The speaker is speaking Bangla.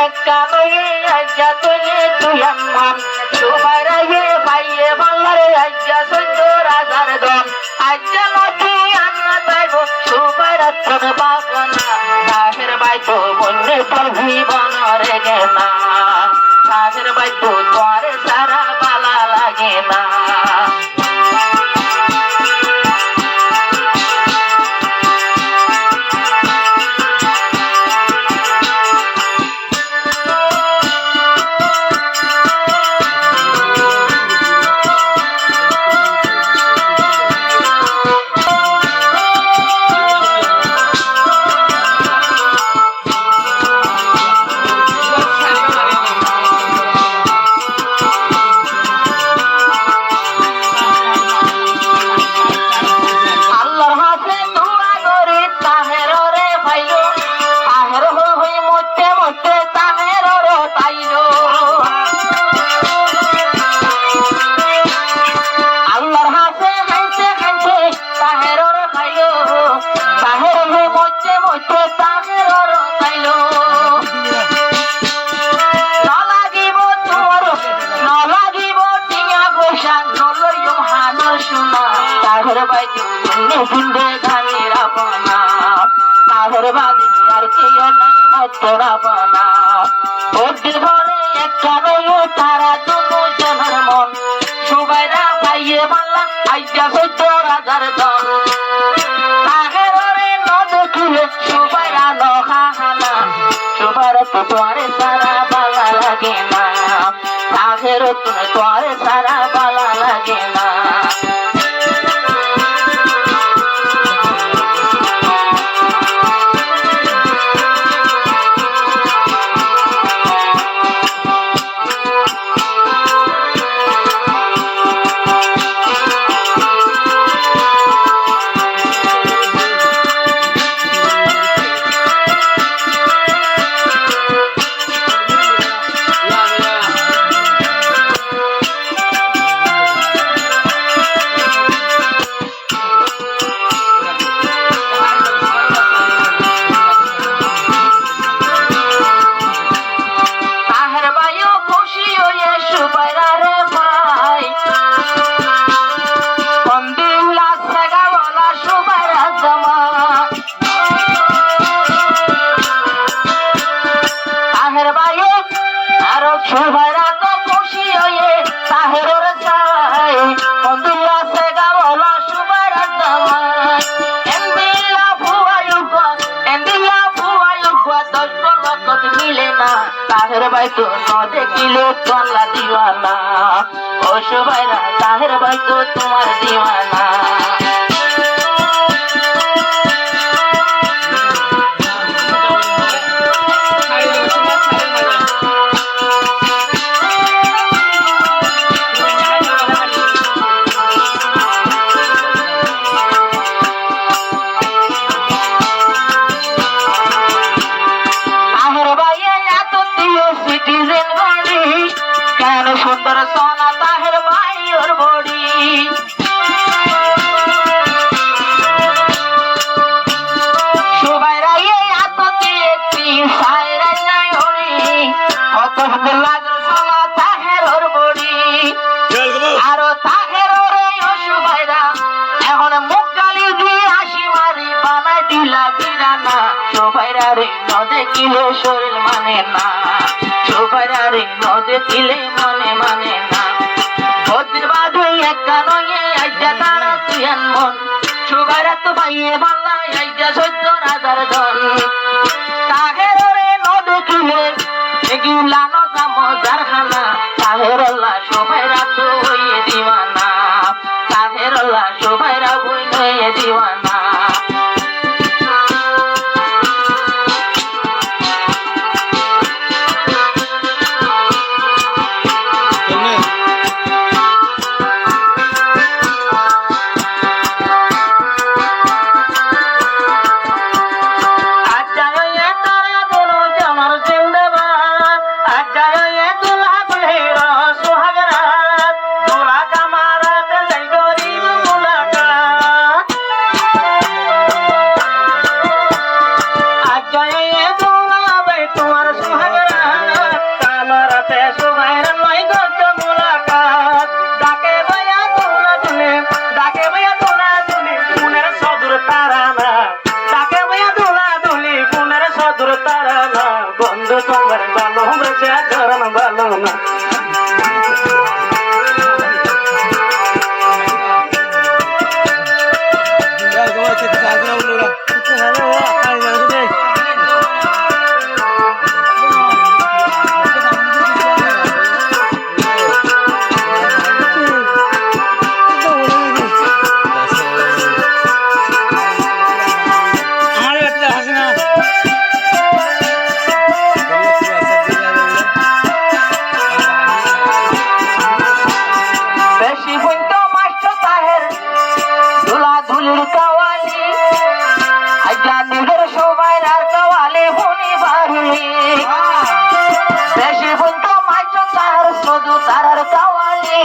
একটা মেয়ে আজ্ঞা তুই তুই মন সবাই রে ভাইয়ে বাংলার আজ্ঞা 14,000 দন আজ্ঞা মতি আন্না তাইব সবাই রাতন বাগনা তাহের বাইতো বন্যে তোর জীবন রে গেনা তাহের বাইতো তোর সারা বালা লাগে না তারা দুজনের মন সবাইরা পাইয়ে বাংলা আইয়া 14,000 দন তাহের নদে সবাইরা নখানা সবার তো তোরে সারা বালা লাগে না তাহের তোরে সারা বালা লাগে না সবাইরা তো খুশি হয়ে তাহের চাই বন্ধুরা সে গাওলা সবার জামাই এন্দিলা ফুয়ায়ুগ 10 বছর মিলে না তাহের ভাই তো নদে কিলো তোলা দিওয়ানা ও সবাইরা তাহের ভাই তো তোমার দিওয়ানা সুন্দর সোনা তাহের ভাইয়ের বড়ি সবাইরা এত দিয়েছি সাইরা নাই হরি কত সুন্দর লাগল সোনা তাহের বড়ি আরো তাহের সবাইরা এখন মুখ গালি দিয়ে হাসি মারি বানাই দিলা বিরানা সবাইরা রে নদে কিলো শরীর মানে না সবাইরা রে নদে কিলে মনে মানে না ওদের বাদে একটা নয়ে আইজা তারা তুই মন সবাইরা তো ভাইয়ে বাংলা আইজা 14,000 দন তাহের নদে কিলে এগুলানো মজার খানা তাহের সবাইরা তো হইয়ে দিওয়ানা তাহের সবাইরা হইয়ে দিওয়ানা পারে না বন্ধু তোমার ভালোবাসা ধরন ভালো না বেশি বলতো মাইছো তার শুধু তারার কাওয়ালি